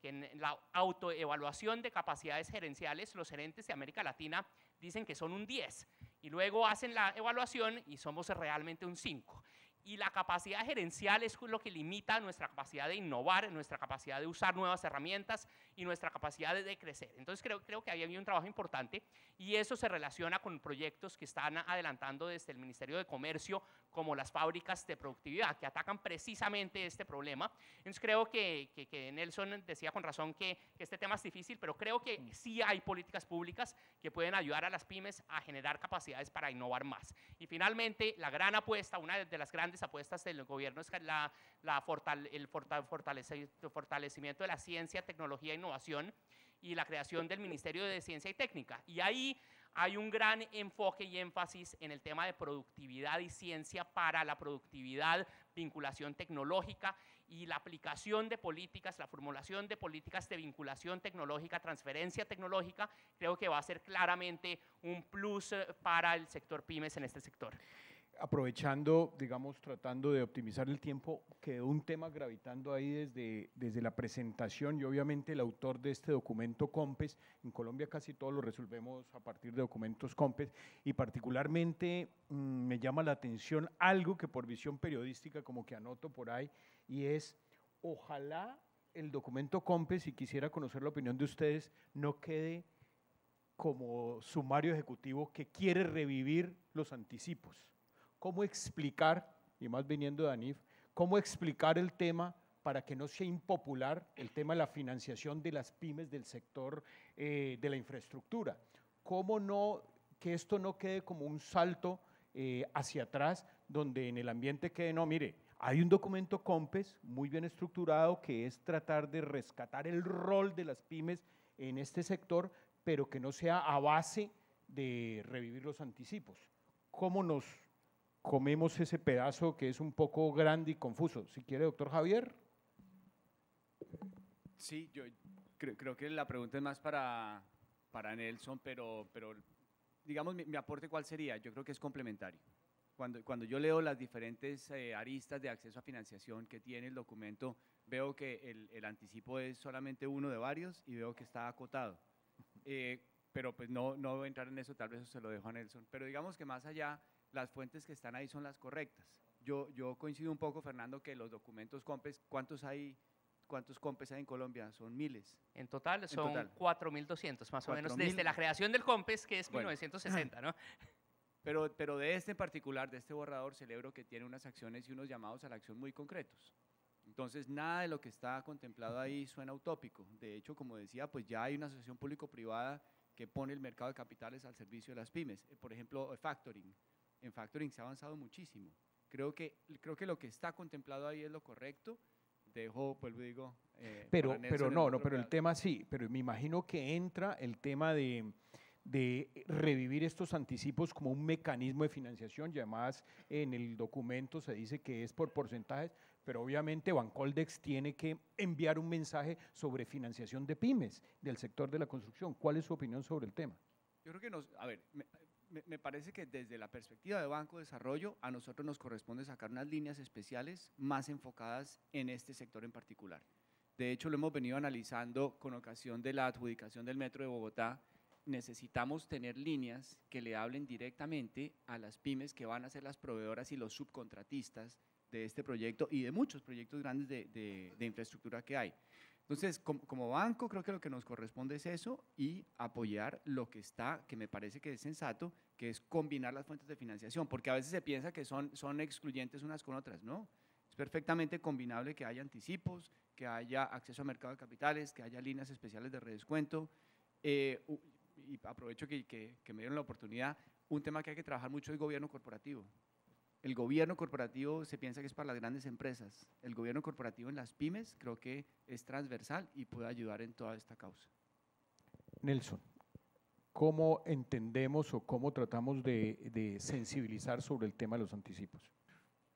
en la autoevaluación de capacidades gerenciales, los gerentes de América Latina dicen que son un 10 y luego hacen la evaluación y somos realmente un 5. Y la capacidad gerencial es lo que limita nuestra capacidad de innovar, nuestra capacidad de usar nuevas herramientas y nuestra capacidad de crecer. Entonces creo que ahí hay un trabajo importante y eso se relaciona con proyectos que están adelantando desde el Ministerio de Comercio, como las fábricas de productividad, que atacan precisamente este problema. Entonces creo que Nelson decía con razón que este tema es difícil, pero creo que sí hay políticas públicas que pueden ayudar a las pymes a generar capacidades para innovar más. Y finalmente, la gran apuesta, una de las grandes apuestas del gobierno es el fortalecimiento de la ciencia, tecnología e innovación y la creación del Ministerio de Ciencia y Técnica. Y ahí hay un gran enfoque y énfasis en el tema de productividad y ciencia para la productividad, vinculación tecnológica y la aplicación de políticas, la formulación de políticas de vinculación tecnológica, transferencia tecnológica, creo que va a ser claramente un plus para el sector pymes en este sector. Aprovechando, digamos, tratando de optimizar el tiempo, quedó un tema gravitando ahí desde la presentación y obviamente el autor de este documento COMPES. En Colombia casi todo lo resolvemos a partir de documentos COMPES y particularmente me llama la atención algo que por visión periodística como que anoto por ahí, y es ojalá el documento COMPES, y quisiera conocer la opinión de ustedes, no quede como sumario ejecutivo que quiere revivir los anticipos. ¿Cómo explicar, y más viniendo de ANIF, cómo explicar el tema para que no sea impopular el tema de la financiación de las pymes del sector de la infraestructura? ¿Cómo no, que esto no quede como un salto hacia atrás, donde en el ambiente quede, no, mire, hay un documento COMPES muy bien estructurado que es tratar de rescatar el rol de las pymes en este sector, pero que no sea a base de revivir los anticipos? ¿Cómo nos comemos ese pedazo que es un poco grande y confuso? Si quiere, doctor Javier. Sí, yo creo que la pregunta es más para Nelson, pero digamos, mi aporte, ¿cuál sería? Yo creo que es complementario. Cuando yo leo las diferentes aristas de acceso a financiación que tiene el documento, veo que el anticipo es solamente uno de varios y veo que está acotado. Pero pues no voy a entrar en eso, tal vez eso se lo dejo a Nelson. Pero digamos que más allá, las fuentes que están ahí son las correctas. Yo coincido un poco, Fernando, que los documentos COMPES, ¿cuántos COMPES hay en Colombia? Son miles. En total son 4.200 más o menos, desde la creación del COMPES, que es 1960, ¿no? Pero de este en particular, de este borrador, celebro que tiene unas acciones y unos llamados a la acción muy concretos. Entonces, nada de lo que está contemplado ahí suena utópico. De hecho, como decía, pues ya hay una asociación público-privada que pone el mercado de capitales al servicio de las pymes. Por ejemplo, factoring. En factoring se ha avanzado muchísimo. Creo que lo que está contemplado ahí es lo correcto. Dejo, pues lo digo. Pero el tema sí, pero me imagino que entra el tema de revivir estos anticipos como un mecanismo de financiación, y además en el documento se dice que es por porcentajes, pero obviamente Bancoldex tiene que enviar un mensaje sobre financiación de pymes del sector de la construcción. ¿Cuál es su opinión sobre el tema? Yo creo que me parece que desde la perspectiva de Banco de Desarrollo, a nosotros nos corresponde sacar unas líneas especiales más enfocadas en este sector en particular. De hecho, lo hemos venido analizando con ocasión de la adjudicación del Metro de Bogotá. Necesitamos tener líneas que le hablen directamente a las pymes que van a ser las proveedoras y los subcontratistas de este proyecto y de muchos proyectos grandes de infraestructura que hay. Entonces, como banco, creo que lo que nos corresponde es eso y apoyar lo que está, que me parece que es sensato, que es combinar las fuentes de financiación, porque a veces se piensa que son excluyentes unas con otras, ¿no? Es perfectamente combinable que haya anticipos, que haya acceso a mercado de capitales, que haya líneas especiales de redescuento. Y aprovecho que me dieron la oportunidad, un tema que hay que trabajar mucho es gobierno corporativo. El gobierno corporativo se piensa que es para las grandes empresas. El gobierno corporativo en las pymes creo que es transversal y puede ayudar en toda esta causa. Nelson, ¿cómo entendemos o cómo tratamos de sensibilizar sobre el tema de los anticipos?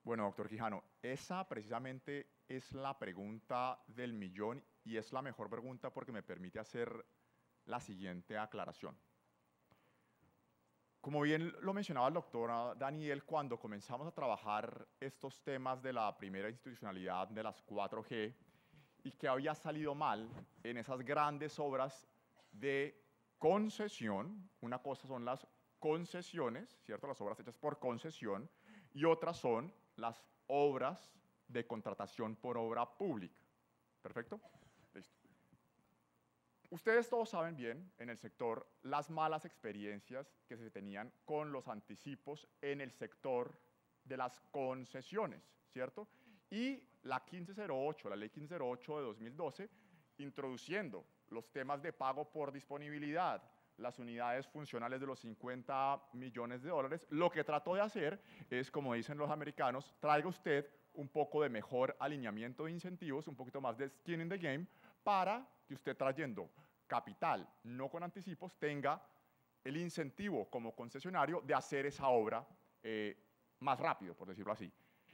Bueno, doctor Quijano, esa precisamente es la pregunta del millón y es la mejor pregunta porque me permite hacer la siguiente aclaración. Como bien lo mencionaba el doctor Daniel, cuando comenzamos a trabajar estos temas de la primera institucionalidad de las 4G y que había salido mal en esas grandes obras de concesión, una cosa son las concesiones, ¿cierto? Las obras hechas por concesión, y otras son las obras de contratación por obra pública. ¿Perfecto? Listo. Ustedes todos saben bien en el sector las malas experiencias que se tenían con los anticipos en el sector de las concesiones, ¿cierto? Y la 1508, la ley 1508 de 2012, introduciendo los temas de pago por disponibilidad, las unidades funcionales de los 50 millones de dólares, lo que trató de hacer es, como dicen los americanos, traiga usted un poco de mejor alineamiento de incentivos, un poquito más de skin in the game, para que usted trayendo capital, no con anticipos, tenga el incentivo como concesionario de hacer esa obra más rápido, por decirlo así.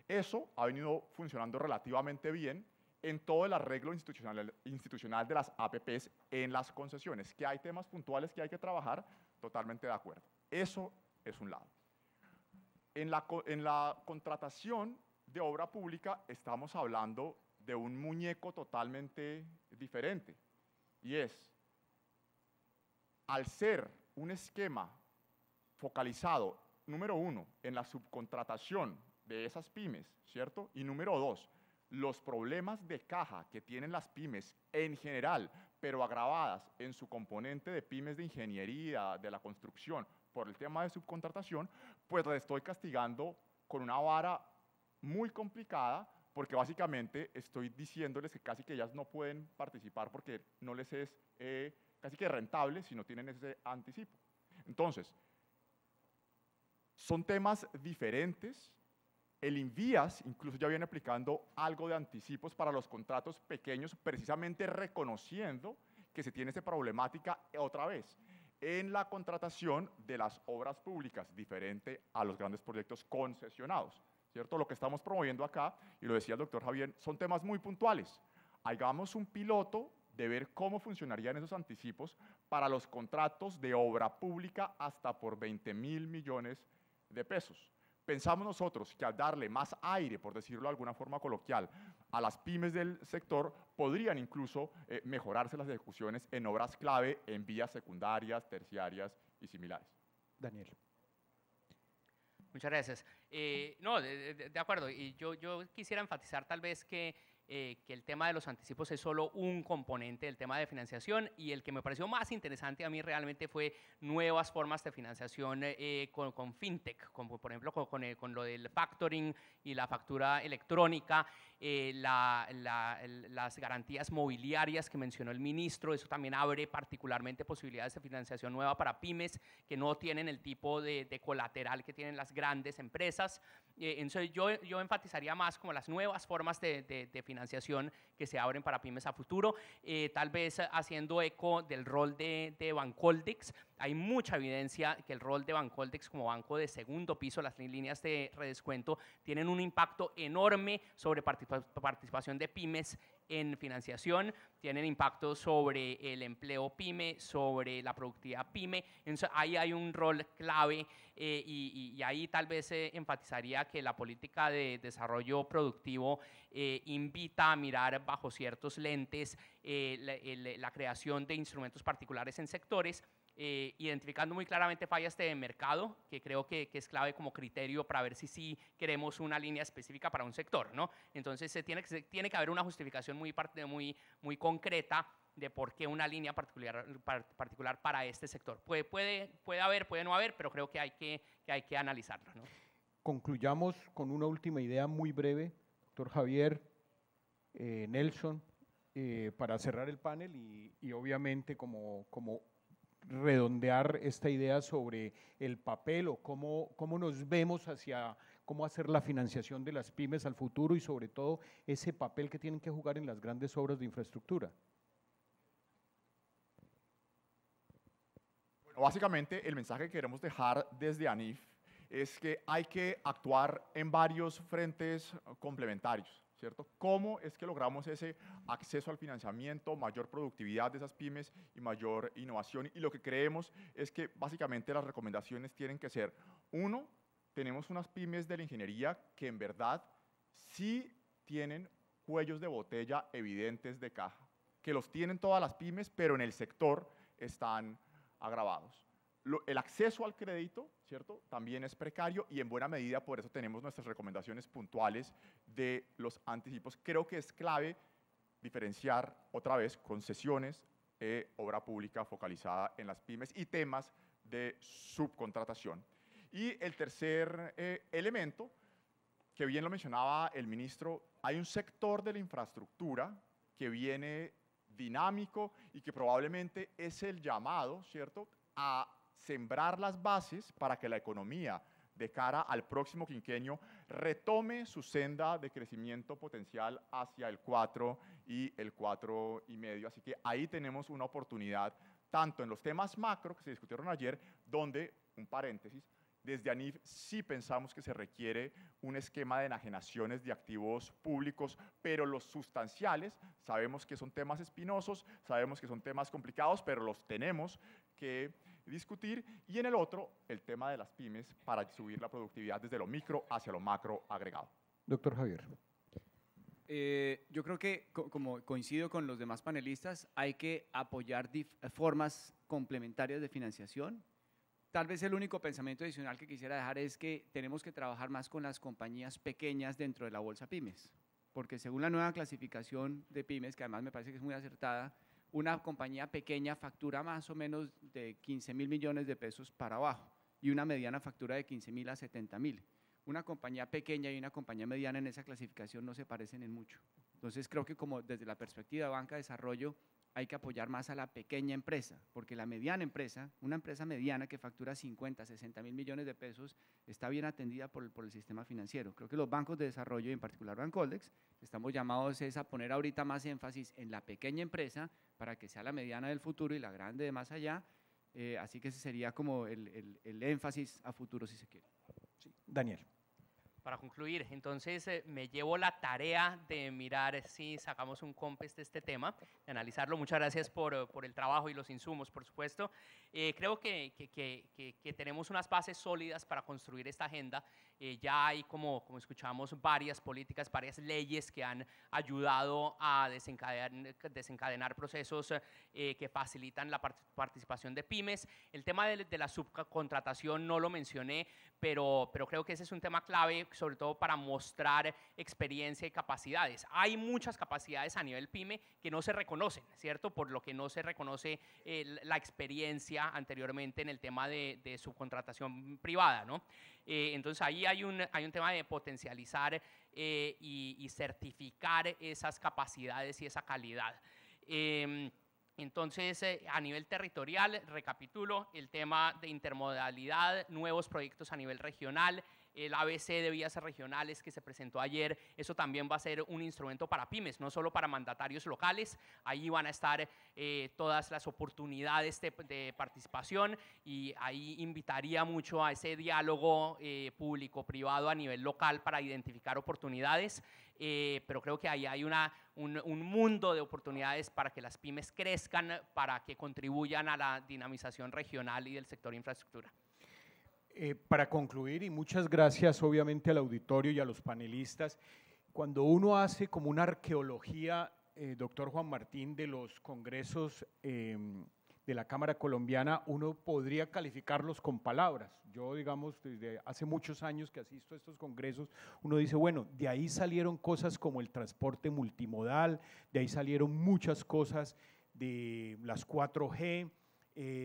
Eso ha venido funcionando relativamente bien en todo el arreglo institucional de las APPs en las concesiones. Que hay temas puntuales que hay que trabajar, totalmente de acuerdo. Eso es un lado. En la contratación de obra pública estamos hablando de un muñeco totalmente diferente. Y es, al ser un esquema focalizado, número uno, en la subcontratación de esas pymes, ¿cierto? Y número dos, los problemas de caja que tienen las pymes en general, pero agravadas en su componente de pymes de ingeniería, de la construcción, por el tema de subcontratación, pues les estoy castigando con una vara muy complicada, porque básicamente estoy diciéndoles que casi que ellas no pueden participar porque no les es casi que rentable si no tienen ese anticipo. Entonces, son temas diferentes. El INVIAS incluso ya viene aplicando algo de anticipos para los contratos pequeños, precisamente reconociendo que se tiene esa problemática otra vez en la contratación de las obras públicas, diferente a los grandes proyectos concesionados, ¿cierto? Lo que estamos promoviendo acá, y lo decía el doctor Javier, son temas muy puntuales. Hagamos un piloto de ver cómo funcionarían esos anticipos para los contratos de obra pública hasta por 20.000 millones de pesos. Pensamos nosotros que al darle más aire, por decirlo de alguna forma coloquial, a las pymes del sector, podrían incluso mejorarse las ejecuciones en obras clave, en vías secundarias, terciarias y similares. Daniel. Muchas gracias. No, de acuerdo. Y yo quisiera enfatizar tal vez que el tema de los anticipos es solo un componente del tema de financiación, y el que me pareció más interesante a mí realmente fue nuevas formas de financiación con fintech, como por ejemplo con lo del factoring y la factura electrónica, las garantías mobiliarias que mencionó el ministro. Eso también abre particularmente posibilidades de financiación nueva para pymes que no tienen el tipo de colateral que tienen las grandes empresas. Entonces yo enfatizaría más como las nuevas formas de financiación que se abren para pymes a futuro, tal vez haciendo eco del rol de Bancoldex. Hay mucha evidencia que el rol de Bancoldex como banco de segundo piso, las líneas de redescuento, tienen un impacto enorme sobre participación de pymes en financiación, tienen impacto sobre el empleo pyme, sobre la productividad pyme. Entonces ahí hay un rol clave, y ahí tal vez enfatizaría que la política de desarrollo productivo invita a mirar bajo ciertos lentes la creación de instrumentos particulares en sectores identificando muy claramente fallas de mercado, que creo que es clave como criterio para ver si sí queremos una línea específica para un sector, ¿no? Entonces tiene que haber una justificación muy concreta de por qué una línea particular para este sector. Puede haber, puede no haber, pero creo que hay que analizarlo, ¿no? Concluyamos con una última idea muy breve, doctor Javier, Nelson, para cerrar el panel y obviamente como redondear esta idea sobre el papel o cómo nos vemos hacia cómo hacer la financiación de las pymes al futuro y sobre todo ese papel que tienen que jugar en las grandes obras de infraestructura. Bueno, básicamente el mensaje que queremos dejar desde ANIF es que hay que actuar en varios frentes complementarios, ¿cierto? ¿Cómo es que logramos ese acceso al financiamiento, mayor productividad de esas pymes y mayor innovación? Y lo que creemos es que básicamente las recomendaciones tienen que ser, uno, tenemos unas pymes de la ingeniería que en verdad sí tienen cuellos de botella evidentes de caja, que los tienen todas las pymes, pero en el sector están agravados. El acceso al crédito, ¿cierto?, también es precario y en buena medida por eso tenemos nuestras recomendaciones puntuales de los anticipos. Creo que es clave diferenciar otra vez concesiones, obra pública focalizada en las pymes y temas de subcontratación. Y el tercer elemento, que bien lo mencionaba el ministro, hay un sector de la infraestructura que viene dinámico y que probablemente es el llamado, ¿cierto?, a sembrar las bases para que la economía de cara al próximo quinquenio retome su senda de crecimiento potencial hacia el 4 y el 4,5. Así que ahí tenemos una oportunidad, tanto en los temas macro que se discutieron ayer, donde, un paréntesis, desde ANIF sí pensamos que se requiere un esquema de enajenaciones de activos públicos, pero los sustanciales, sabemos que son temas espinosos, sabemos que son temas complicados, pero los tenemos que discutir. Y en el otro, el tema de las pymes para subir la productividad desde lo micro hacia lo macro agregado. Doctor Javier. Yo creo que, como coincido con los demás panelistas, hay que apoyar formas complementarias de financiación. Tal vez el único pensamiento adicional que quisiera dejar es que tenemos que trabajar más con las compañías pequeñas dentro de la bolsa pymes, porque según la nueva clasificación de pymes, que además me parece que es muy acertada, una compañía pequeña factura más o menos de 15.000 millones de pesos para abajo y una mediana factura de 15.000 a 70.000. Una compañía pequeña y una compañía mediana en esa clasificación no se parecen en mucho. Entonces creo que como desde la perspectiva de banca de desarrollo hay que apoyar más a la pequeña empresa, porque la mediana empresa, una empresa mediana que factura 50, 60.000 millones de pesos, está bien atendida por el sistema financiero. Creo que los bancos de desarrollo, y en particular Bancoldex, estamos llamados a poner ahorita más énfasis en la pequeña empresa para que sea la mediana del futuro y la grande de más allá. Así que ese sería como el énfasis a futuro, si se quiere. Sí. Daniel. Para concluir, entonces me llevo la tarea de mirar si sacamos un COMPES de este tema, de analizarlo. Muchas gracias por el trabajo y los insumos, por supuesto. Creo que tenemos unas bases sólidas para construir esta agenda. Ya hay, como escuchamos, varias políticas, varias leyes que han ayudado a desencadenar procesos que facilitan la participación de pymes. El tema de la subcontratación no lo mencioné, pero creo que ese es un tema clave, sobre todo para mostrar experiencia y capacidades. Hay muchas capacidades a nivel pyme que no se reconocen, ¿cierto? Por lo que no se reconoce la experiencia anteriormente en el tema de subcontratación privada, ¿no? Entonces ahí hay un tema de potencializar y certificar esas capacidades y esa calidad. Entonces, a nivel territorial, recapitulo, el tema de intermodalidad, nuevos proyectos a nivel regional, el ABC de vías regionales que se presentó ayer, eso también va a ser un instrumento para pymes, no solo para mandatarios locales. Ahí van a estar todas las oportunidades de participación y ahí invitaría mucho a ese diálogo público-privado a nivel local para identificar oportunidades. Pero creo que ahí hay un mundo de oportunidades para que las pymes crezcan, para que contribuyan a la dinamización regional y del sector infraestructura. Para concluir, y muchas gracias obviamente al auditorio y a los panelistas, cuando uno hace como una arqueología, doctor Juan Martín, de los congresos de la Cámara Colombiana, uno podría calificarlos con palabras. Yo, digamos, desde hace muchos años que asisto a estos congresos, uno dice, bueno, de ahí salieron cosas como el transporte multimodal, de ahí salieron muchas cosas de las 4G,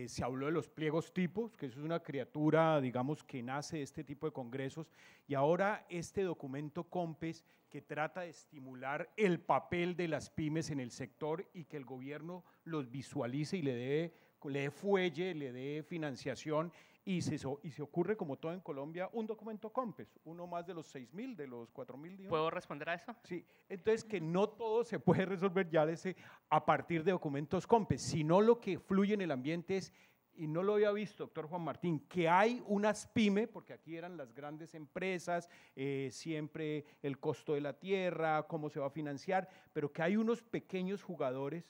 se habló de los pliegos tipos, que eso es una criatura, digamos, que nace de este tipo de congresos, y ahora este documento COMPES que trata de estimular el papel de las pymes en el sector y que el gobierno los visualice y le dé fuelle, le dé financiación, y se ocurre, como todo en Colombia, un documento COMPES, uno más de los 6.000, de los 4.000. ¿Puedo responder a eso? Sí, entonces que no todo se puede resolver ya a partir de documentos COMPES, sino lo que fluye en el ambiente es, y no lo había visto, doctor Juan Martín, que hay unas pymes, porque aquí eran las grandes empresas, siempre el costo de la tierra, cómo se va a financiar, pero que hay unos pequeños jugadores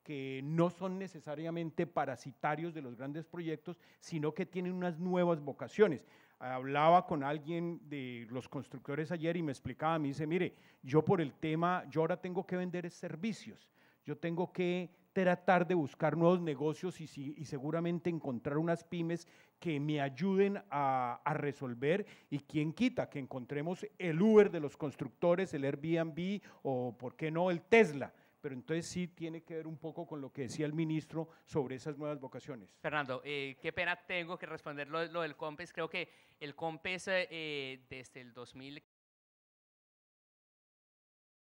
que no son necesariamente parasitarios de los grandes proyectos, sino que tienen unas nuevas vocaciones. Hablaba con alguien de los constructores ayer y me explicaba, me dice, mire, yo por el tema, yo ahora tengo que vender servicios, yo tengo que tratar de buscar nuevos negocios y seguramente encontrar unas pymes que me ayuden a resolver, y quién quita que encontremos el Uber de los constructores, el Airbnb o, ¿por qué no?, el Tesla. Pero entonces sí tiene que ver un poco con lo que decía el ministro sobre esas nuevas vocaciones. Fernando, qué pena tengo que responder lo del COMPES. Creo que el COMPES desde el 2000